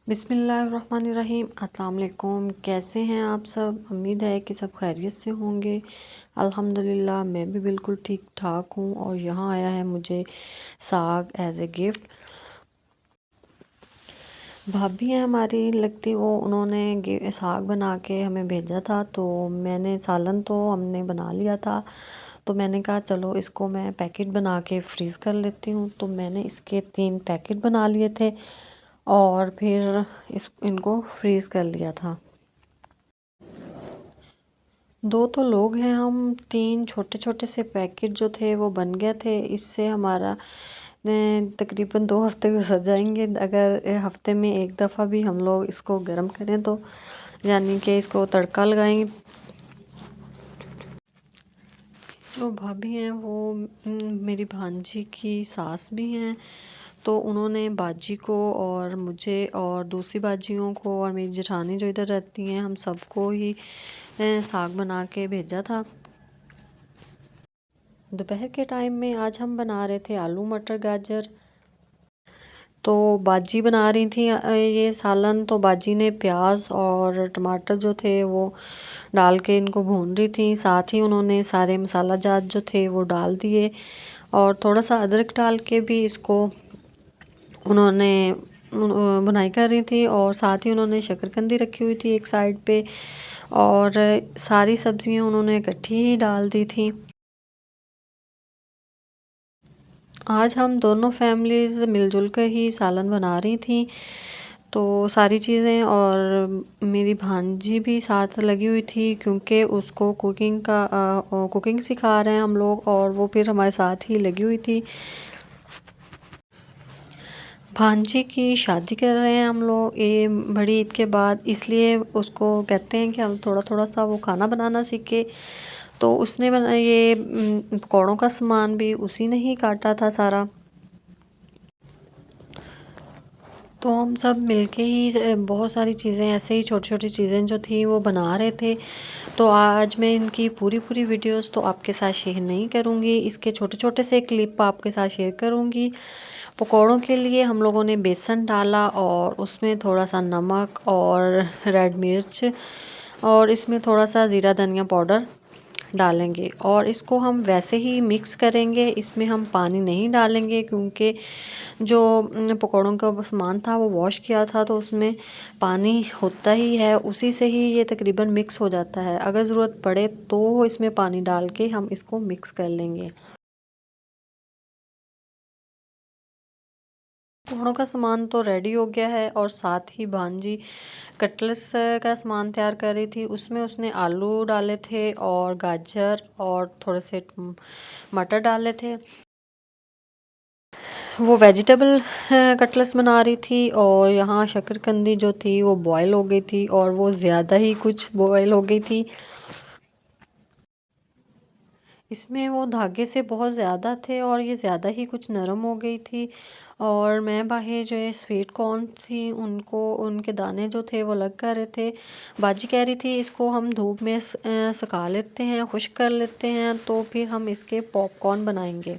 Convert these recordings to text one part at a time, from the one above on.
बिस्मिल्लाहिर्रहमानिर्रहीम। अस्सलाम वालेकुम। कैसे हैं आप सब? उम्मीद है कि सब खैरियत से होंगे। अल्हम्दुलिल्लाह मैं भी बिल्कुल ठीक ठाक हूँ। और यहाँ आया है मुझे साग एज ए गिफ्ट। भाभी हैं हमारी लगती, वो उन्होंने साग बना के हमें भेजा था। तो मैंने सालन तो हमने बना लिया था। तो मैंने कहा चलो इसको मैं पैकेट बना के फ्रीज़ कर लेती हूँ। तो मैंने इसके 3 पैकेट बना लिए थे और फिर इनको फ्रीज़ कर लिया था। 2 तो लोग हैं हम, 3 छोटे-छोटे से पैकेट जो थे वो बन गए थे। इससे हमारा तकरीबन 2 हफ़्ते गुज़र जाएँगे अगर हफ़्ते में 1 दफ़ा भी हम लोग इसको गरम करें तो, यानी कि इसको तड़का लगाएँगे। जो भाभी हैं वो मेरी भांजी की सास भी हैं। तो उन्होंने बाजी को और मुझे और दूसरी बाजियों को और मेरी जेठानी जो इधर रहती हैं, हम सबको ही साग बना के भेजा था। दोपहर के टाइम में आज हम बना रहे थे आलू मटर गाजर। तो बाजी बना रही थी ये सालन। तो बाजी ने प्याज और टमाटर जो थे वो डाल के इनको भून रही थी। साथ ही उन्होंने सारे मसाला जात जो थे वो डाल दिए और थोड़ा सा अदरक डाल के भी इसको उन्होंने बुनाई कर रही थी। और साथ ही उन्होंने शकरकंदी रखी हुई थी एक साइड पे और सारी सब्जियां उन्होंने इकट्ठी ही डाल दी थी। आज हम दोनों फैमिलीज़ मिलजुल कर ही सालन बना रही थी। तो सारी चीज़ें, और मेरी भांजी भी साथ लगी हुई थी क्योंकि उसको कुकिंग सिखा रहे हैं हम लोग, और वो फिर हमारे साथ ही लगी हुई थी। भांजी की शादी कर रहे हैं हम लोग ये बड़ी ईद के बाद, इसलिए उसको कहते हैं कि हम थोड़ा थोड़ा सा वो खाना बनाना सीखे। तो उसने बना ये पकौड़ों का सामान भी उसी ने ही काटा था सारा। तो हम सब मिलके ही बहुत सारी चीज़ें ऐसे ही छोटी छोटी चीज़ें जो थी वो बना रहे थे। तो आज मैं इनकी पूरी पूरी वीडियोस तो आपके साथ शेयर नहीं करूँगी, इसके छोटे छोटे से क्लिप आपके साथ शेयर करूँगी। पकौड़ों के लिए हम लोगों ने बेसन डाला और उसमें थोड़ा सा नमक और रेड मिर्च और इसमें थोड़ा सा ज़ीरा धनिया पाउडर डालेंगे और इसको हम वैसे ही मिक्स करेंगे। इसमें हम पानी नहीं डालेंगे क्योंकि जो पकौड़ों का सामान था वो वॉश किया था, तो उसमें पानी होता ही है, उसी से ही ये तकरीबन मिक्स हो जाता है। अगर ज़रूरत पड़े तो इसमें पानी डाल के हम इसको मिक्स कर लेंगे। पकौड़ों का सामान तो रेडी हो गया है और साथ ही भांजी कटलेट्स का सामान तैयार कर रही थी। उसमें उसने आलू डाले थे और गाजर और थोड़े से मटर डाले थे। वो वेजिटेबल कटलेट्स बना रही थी और यहाँ शकरकंदी जो थी वो बॉयल हो गई थी और वो ज़्यादा ही कुछ बॉयल हो गई थी। इसमें वो धागे से बहुत ज़्यादा थे और ये ज़्यादा ही कुछ नरम हो गई थी। और मैं बाहर जो है स्वीट कॉर्न थी उनको उनके दाने जो थे वो अलग कर रहे थे। बाजी कह रही थी इसको हम धूप में सुखा लेते हैं, खुश्क कर लेते हैं, तो फिर हम इसके पॉपकॉर्न बनाएंगे।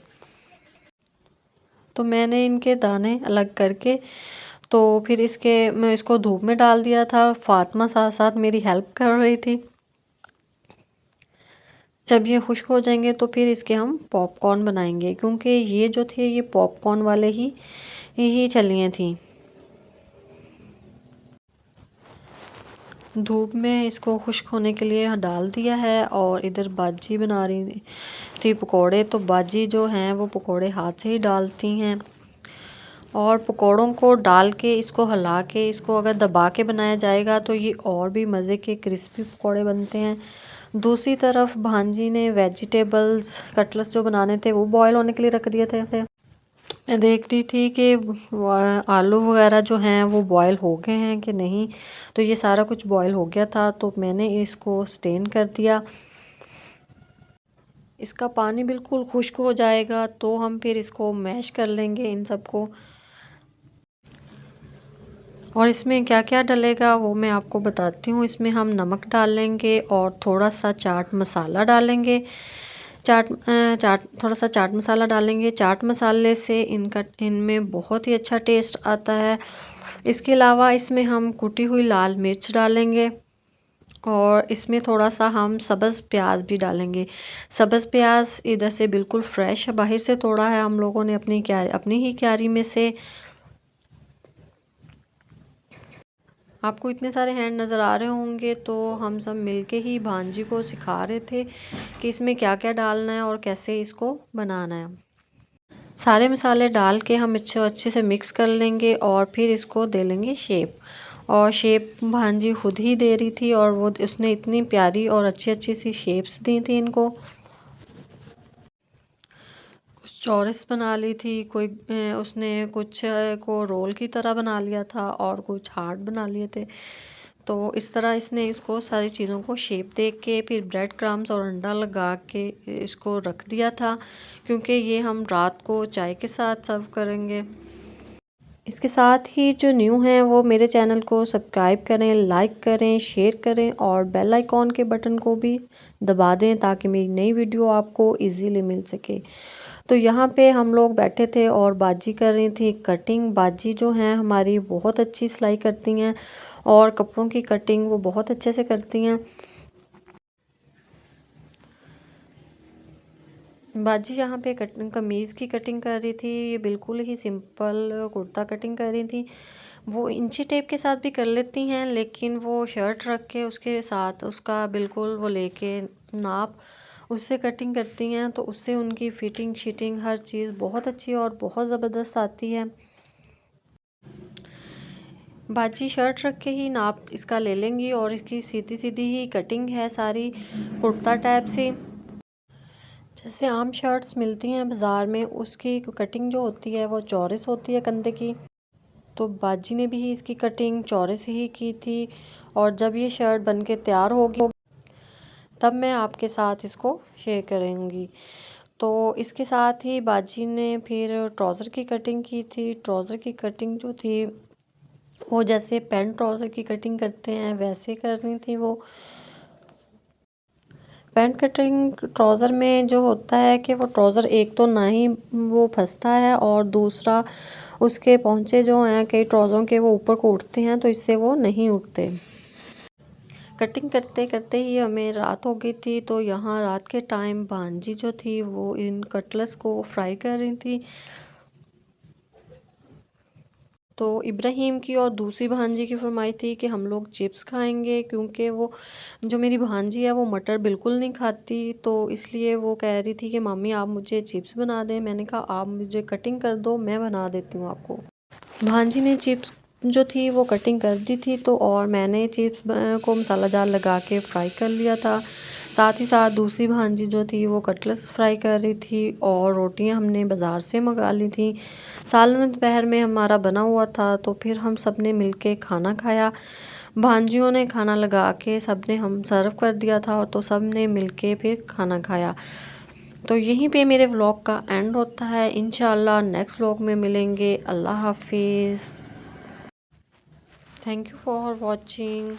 तो मैंने इनके दाने अलग करके तो फिर मैं इसको धूप में डाल दिया था। फातिमा साथ साथ मेरी हेल्प कर रही थी। जब ये खुश्क हो जाएंगे तो फिर इसके हम पॉपकॉर्न बनाएंगे, क्योंकि ये जो थे ये पॉपकॉर्न वाले ही चलिए थी। धूप में इसको खुश्क होने के लिए डाल दिया है और इधर बाजी बना रही थी पकोड़े। तो बाजी जो हैं वो पकोड़े हाथ से ही डालती हैं और पकोड़ों को डाल के इसको हिला के इसको अगर दबा के बनाया जाएगा तो ये और भी मज़े के क्रिस्पी पकोड़े बनते हैं। दूसरी तरफ भांजी ने वेजिटेबल्स कटलेट्स जो बनाने थे वो बॉयल होने के लिए रख दिए थे। तो मैं देख रही थी कि आलू वगैरह जो हैं वो बॉयल हो गए हैं कि नहीं। तो ये सारा कुछ बॉयल हो गया था तो मैंने इसको स्टेन कर दिया। इसका पानी बिल्कुल खुश्क हो जाएगा तो हम फिर इसको मैश कर लेंगे इन सबको। और इसमें क्या क्या डलेगा वो मैं आपको बताती हूँ। इसमें हम नमक डालेंगे और थोड़ा सा चाट मसाला डालेंगे। थोड़ा सा चाट मसाला डालेंगे। चाट मसाले से इनमें बहुत ही अच्छा टेस्ट आता है। इसके अलावा इसमें हम कुटी हुई लाल मिर्च डालेंगे और इसमें थोड़ा सा हम सब्ज़ प्याज भी डालेंगे। सब्ज़ प्याज इधर से बिल्कुल फ्रेश है, बाहर से तोड़ा है हम लोगों ने अपनी ही क्यारी में से। आपको इतने सारे हैंड नज़र आ रहे होंगे, तो हम सब मिलके ही भांजी को सिखा रहे थे कि इसमें क्या क्या डालना है और कैसे इसको बनाना है। सारे मसाले डाल के हम अच्छे से मिक्स कर लेंगे और फिर इसको दे लेंगे शेप। और शेप भांजी खुद ही दे रही थी और वो उसने इतनी प्यारी और अच्छी सी शेप्स दी थी इनको। कुछ चौरस बना ली थी, उसने कुछ को रोल की तरह बना लिया था और कुछ हार्ट बना लिए थे। तो इस तरह इसने इसको सारी चीज़ों को शेप दे के फिर ब्रेड क्रम्स और अंडा लगा के इसको रख दिया था, क्योंकि ये हम रात को चाय के साथ सर्व करेंगे। इसके साथ ही जो न्यू हैं वो मेरे चैनल को सब्सक्राइब करें, लाइक करें, शेयर करें और बेल आइकॉन के बटन को भी दबा दें ताकि मेरी नई वीडियो आपको इजीली मिल सके। तो यहाँ पे हम लोग बैठे थे और बाजी कर रही थी कटिंग। बाजी जो हैं हमारी बहुत अच्छी सिलाई करती हैं और कपड़ों की कटिंग वो बहुत अच्छे से करती हैं। बाजी यहाँ पे कमीज़ की कटिंग कर रही थी। ये बिल्कुल ही सिंपल कुर्ता कटिंग कर रही थी। वो इंची टेप के साथ भी कर लेती हैं, लेकिन वो शर्ट रख के उसके साथ उसका बिल्कुल वो लेके नाप उससे कटिंग करती हैं, तो उससे उनकी फिटिंग शिटिंग हर चीज़ बहुत अच्छी और बहुत ज़बरदस्त आती है। बाजी शर्ट रख के ही नाप इसका ले लेंगी और इसकी सीधी सीधी ही कटिंग है सारी कुर्ता टाइप से। जैसे आम शर्ट्स मिलती हैं बाज़ार में, उसकी कटिंग जो होती है वो चौरस होती है कंधे की। तो बाजी ने भी इसकी कटिंग चौरस ही की थी और जब ये शर्ट बन के तैयार होगी तब मैं आपके साथ इसको शेयर करूँगी। तो इसके साथ ही बाजी ने फिर ट्राउज़र की कटिंग की थी। ट्राउज़र की कटिंग जो थी वो जैसे पैंट ट्राउज़र की कटिंग करते हैं वैसे करनी थी वो। पैंट कटिंग ट्राउज़र में जो होता है कि वो ट्राउज़र एक तो ना ही वो फंसता है और दूसरा उसके पहुँचे जो हैं कई ट्राउज़रों के वो ऊपर को उठते हैं, तो इससे वो नहीं उठते। कटिंग करते करते ही हमें रात हो गई थी, तो यहाँ रात के टाइम भांजी जो थी वो इन कटलेट्स को फ्राई कर रही थी। तो इब्राहिम की और दूसरी भांजी की फरमाइश थी कि हम लोग चिप्स खाएंगे, क्योंकि वो जो मेरी भांजी है वो मटर बिल्कुल नहीं खाती, तो इसलिए वो कह रही थी कि मम्मी आप मुझे चिप्स बना दें। मैंने कहा आप मुझे कटिंग कर दो, मैं बना देती हूँ आपको। भांजी ने चिप्स जो थी वो कटिंग कर दी थी, तो और मैंने चिप्स को मसाला जार लगा के फ्राई कर लिया था। साथ ही साथ दूसरी भांजी जो थी वो कटलेट्स फ्राई कर रही थी और रोटियां हमने बाज़ार से मंगा ली थी। सालन दोपहर में हमारा बना हुआ था, तो फिर हम सब ने मिल के खाना खाया। भांजियों ने खाना लगा के सब ने हम सर्व कर दिया था, तो सब ने मिल के फिर खाना खाया। तो यहीं पे मेरे व्लॉग का एंड होता है। इंशाल्लाह नेक्स्ट व्लॉग में मिलेंगे। अल्लाह हाफिज़। Thank you for watching.